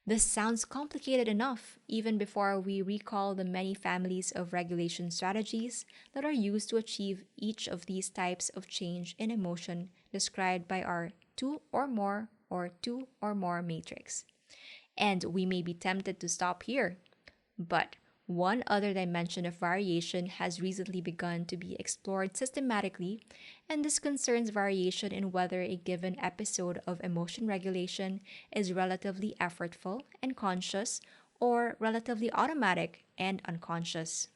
This sounds complicated enough, even before we recall the many families of regulation strategies that are used to achieve each of these types of change in emotion described by our 2 or 2 or more matrix. And we may be tempted to stop here, but one other dimension of variation has recently begun to be explored systematically, and this concerns variation in whether a given episode of emotion regulation is relatively effortful and conscious or relatively automatic and unconscious.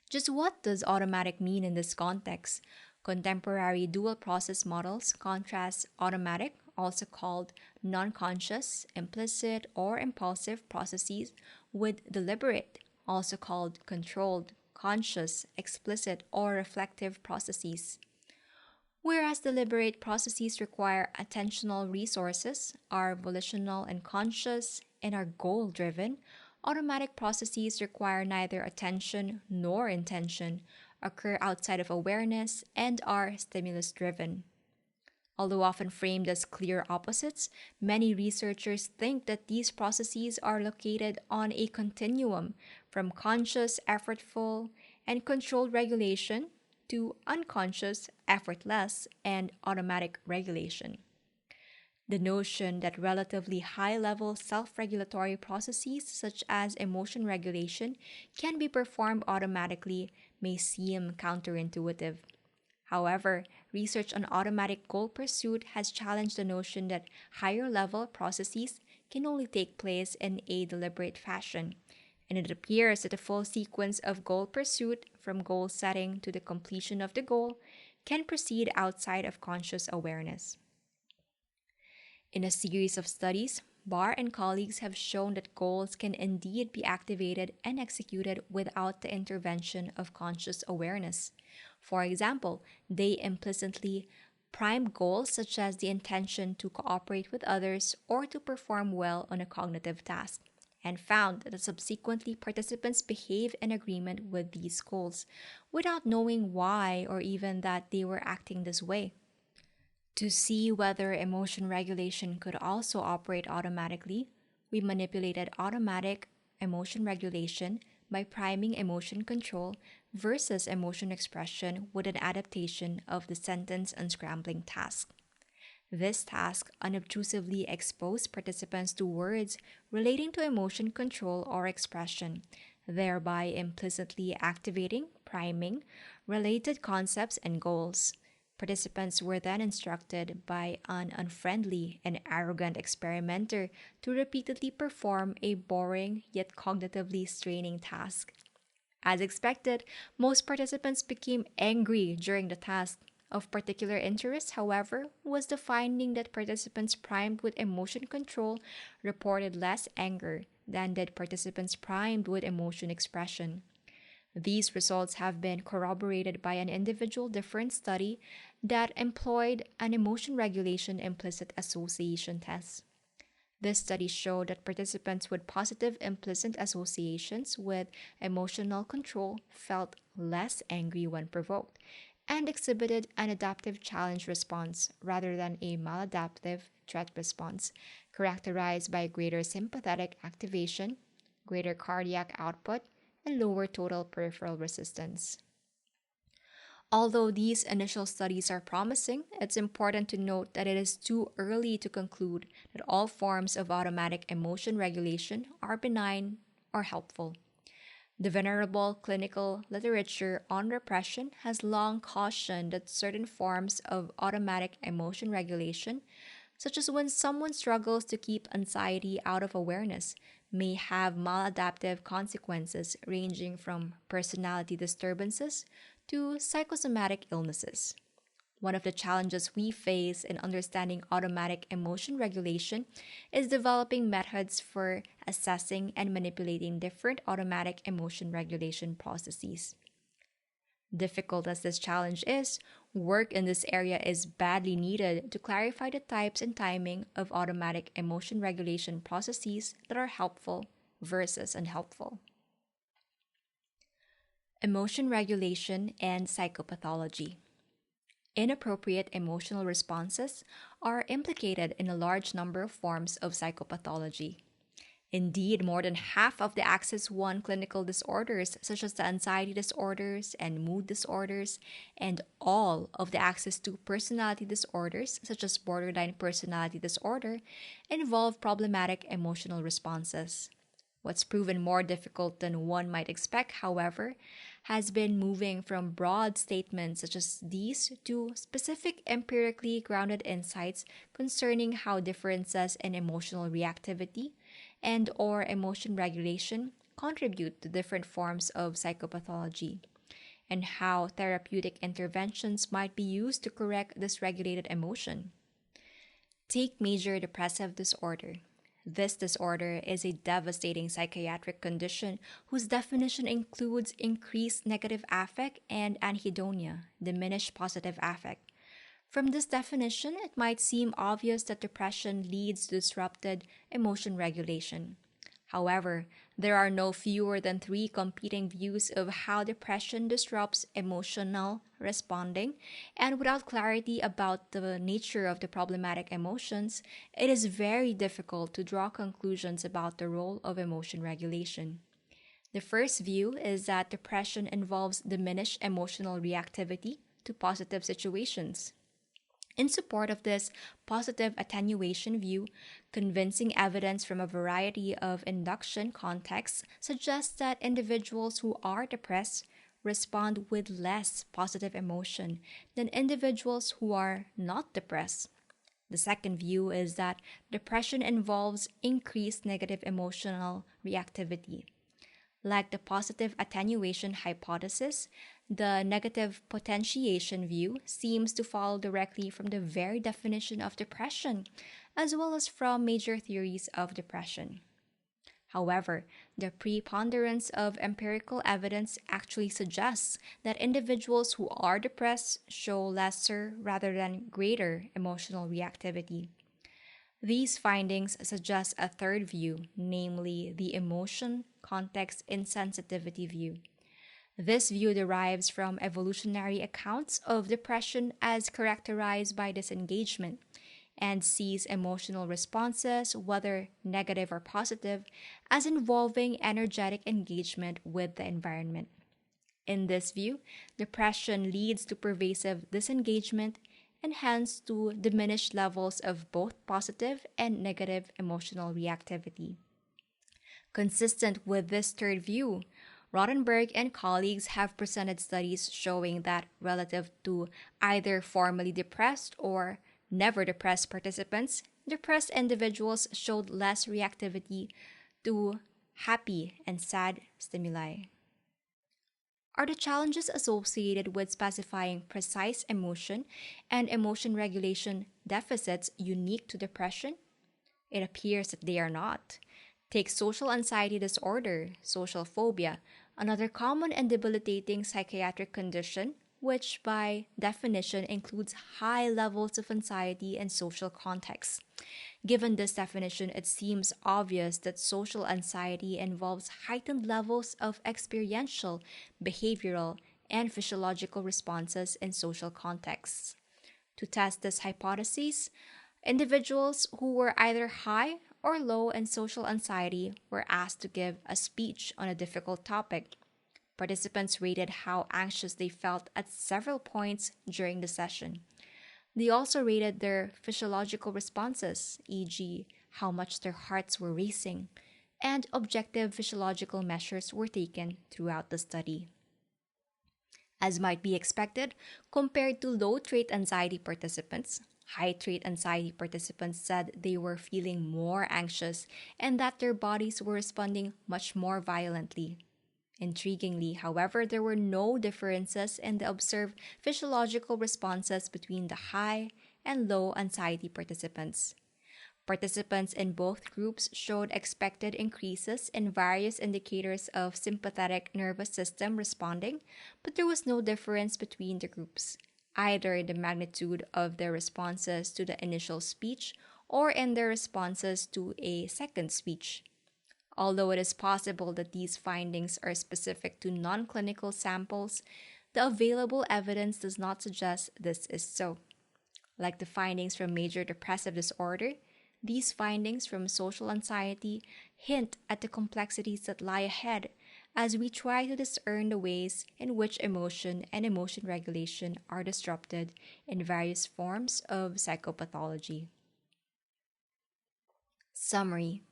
Just what does automatic mean in this context? Contemporary dual process models contrast automatic, also called non conscious, implicit, or impulsive processes, with deliberate, also called controlled, conscious, explicit, or reflective processes. Whereas deliberate processes require attentional resources, are volitional and conscious, and are goal driven, automatic processes require neither attention nor intention, occur outside of awareness, and are stimulus driven. Although often framed as clear opposites, many researchers think that these processes are located on a continuum from conscious, effortful, and controlled regulation to unconscious, effortless, and automatic regulation. The notion that relatively high level self regulatory processes, such as emotion regulation, can be performed automatically may seem counterintuitive. However, research on automatic goal pursuit has challenged the notion that higher level processes can only take place in a deliberate fashion, and it appears that a full sequence of goal pursuit, from goal setting to the completion of the goal, can proceed outside of conscious awareness. In a series of studies, Barr and colleagues have shown that goals can indeed be activated and executed without the intervention of conscious awareness. For example, they implicitly prime goals such as the intention to cooperate with others or to perform well on a cognitive task, and found that subsequently participants behave in agreement with these goals without knowing why or even that they were acting this way. To see whether emotion regulation could also operate automatically, we manipulated automatic emotion regulation by priming emotion control versus emotion expression with an adaptation of the sentence unscrambling task. This task unobtrusively exposed participants to words relating to emotion control or expression, thereby implicitly activating, priming related concepts and goals. Participants were then instructed by an unfriendly and arrogant experimenter to repeatedly perform a boring yet cognitively straining task. As expected, most participants became angry during the task. Of particular interest, however, was the finding that participants primed with emotion control reported less anger than did participants primed with emotion expression. These results have been corroborated by an individual difference study that employed an emotion regulation implicit association test. This study showed that participants with positive implicit associations with emotional control felt less angry when provoked and exhibited an adaptive challenge response rather than a maladaptive threat response, characterized by greater sympathetic activation, greater cardiac output, and lower total peripheral resistance. Although these initial studies are promising, it's important to note that it is too early to conclude that all forms of automatic emotion regulation are benign or helpful. The venerable clinical literature on repression has long cautioned that certain forms of automatic emotion regulation, such as when someone struggles to keep anxiety out of awareness, may have maladaptive consequences ranging from personality disturbances to psychosomatic illnesses. One of the challenges we face in understanding automatic emotion regulation is developing methods for assessing and manipulating different automatic emotion regulation processes. Difficult as this challenge is, work in this area is badly needed to clarify the types and timing of automatic emotion regulation processes that are helpful versus unhelpful. Emotion regulation and psychopathology. Inappropriate emotional responses are implicated in a large number of forms of psychopathology. Indeed, more than half of the Axis 1 clinical disorders, such as the anxiety disorders and mood disorders, and all of the Axis 2 personality disorders, such as borderline personality disorder, involve problematic emotional responses. What's proven more difficult than one might expect, however, has been moving from broad statements such as these to specific empirically grounded insights concerning how differences in emotional reactivity and or emotion regulation contribute to different forms of psychopathology, and how therapeutic interventions might be used to correct dysregulated emotion. Take major depressive disorder. This disorder is a devastating psychiatric condition whose definition includes increased negative affect and anhedonia, diminished positive affect. From this definition, it might seem obvious that depression leads to disrupted emotion regulation. However, there are no fewer than three competing views of how depression disrupts emotional responding, and without clarity about the nature of the problematic emotions, it is very difficult to draw conclusions about the role of emotion regulation. The first view is that depression involves diminished emotional reactivity to positive situations. In support of this positive attenuation view, convincing evidence from a variety of induction contexts suggests that individuals who are depressed respond with less positive emotion than individuals who are not depressed. The second view is that depression involves increased negative emotional reactivity. Like the positive attenuation hypothesis, the negative potentiation view seems to follow directly from the very definition of depression, as well as from major theories of depression. However, the preponderance of empirical evidence actually suggests that individuals who are depressed show lesser rather than greater emotional reactivity. These findings suggest a third view, namely the emotion context insensitivity view. This view derives from evolutionary accounts of depression as characterized by disengagement and sees emotional responses, whether negative or positive, as involving energetic engagement with the environment. In this view, depression leads to pervasive disengagement and hence to diminished levels of both positive and negative emotional reactivity. Consistent with this third view, Rothenberg and colleagues have presented studies showing that relative to either formerly depressed or never depressed participants, depressed individuals showed less reactivity to happy and sad stimuli. Are the challenges associated with specifying precise emotion and emotion regulation deficits unique to depression? It appears that they are not. Take social anxiety disorder, social phobia, another common and debilitating psychiatric condition, which by definition includes high levels of anxiety and social context. Given this definition, it seems obvious that social anxiety involves heightened levels of experiential, behavioral, and physiological responses in social contexts. To test this hypothesis, individuals who were either high or low in social anxiety were asked to give a speech on a difficult topic. Participants rated how anxious they felt at several points during the session. They also rated their physiological responses, e.g., how much their hearts were racing, and objective physiological measures were taken throughout the study. As might be expected, compared to low trait anxiety participants, high trait anxiety participants said they were feeling more anxious and that their bodies were responding much more violently. Intriguingly, however, there were no differences in the observed physiological responses between the high and low anxiety participants. Participants in both groups showed expected increases in various indicators of sympathetic nervous system responding, but there was no difference between the groups, either in the magnitude of their responses to the initial speech or in their responses to a second speech. Although it is possible that these findings are specific to non-clinical samples, the available evidence does not suggest this is so. Like the findings from major depressive disorder, these findings from social anxiety hint at the complexities that lie ahead as we try to discern the ways in which emotion and emotion regulation are disrupted in various forms of psychopathology. Summary.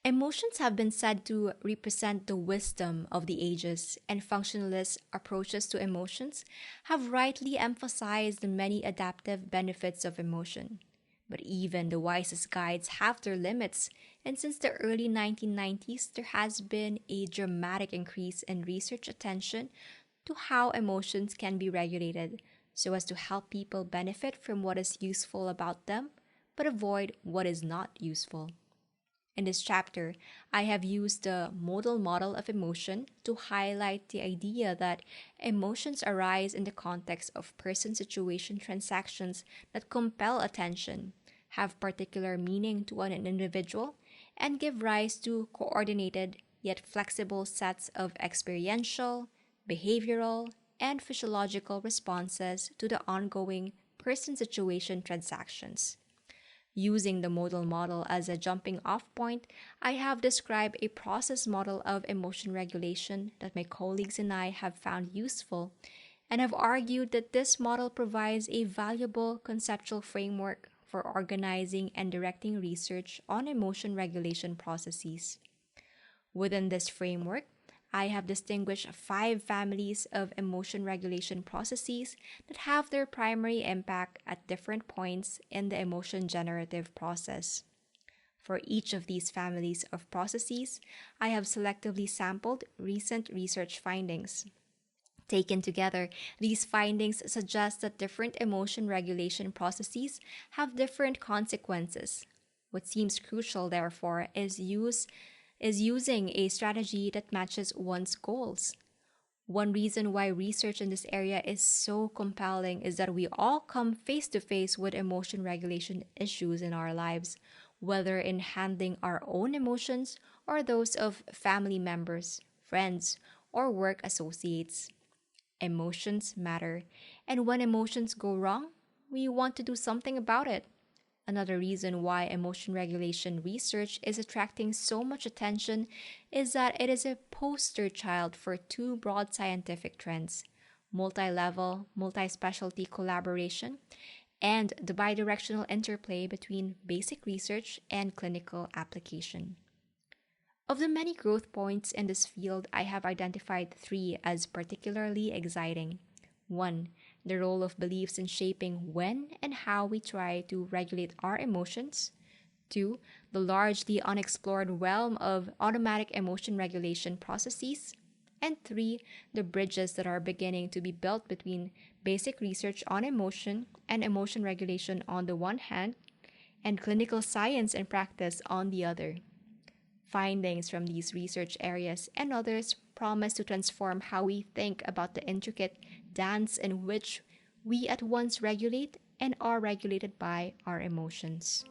Emotions have been said to represent the wisdom of the ages, and functionalist approaches to emotions have rightly emphasized the many adaptive benefits of emotion. But even the wisest guides have their limits, and since the early 1990s, there has been a dramatic increase in research attention to how emotions can be regulated so as to help people benefit from what is useful about them, but avoid what is not useful. In this chapter, I have used the Modal model of emotion to highlight the idea that emotions arise in the context of person-situation transactions that compel attention, have particular meaning to an individual, and give rise to coordinated yet flexible sets of experiential, behavioral, and physiological responses to the ongoing person-situation transactions. Using the modal model as a jumping off point, I have described a process model of emotion regulation that my colleagues and I have found useful, and have argued that this model provides a valuable conceptual framework for organizing and directing research on emotion regulation processes. Within this framework, I have distinguished 5 families of emotion regulation processes that have their primary impact at different points in the emotion generative process. For each of these families of processes, I have selectively sampled recent research findings. Taken together, these findings suggest that different emotion regulation processes have different consequences. What seems crucial, therefore, is using a strategy that matches one's goals. One reason why research in this area is so compelling is that we all come face to face with emotion regulation issues in our lives, whether in handling our own emotions or those of family members, friends, or work associates. Emotions matter, and when emotions go wrong, we want to do something about it. Another reason why emotion regulation research is attracting so much attention is that it is a poster child for 2 broad scientific trends: multi-level, multi-specialty collaboration, and the bidirectional interplay between basic research and clinical application. Of the many growth points in this field, I have identified 3 as particularly exciting. 1. The role of beliefs in shaping when and how we try to regulate our emotions. 2. The largely unexplored realm of automatic emotion regulation processes. And 3. The bridges that are beginning to be built between basic research on emotion and emotion regulation on the one hand, and clinical science and practice on the other. Findings from these research areas and others promise to transform how we think about the intricate dance in which we at once regulate and are regulated by our emotions.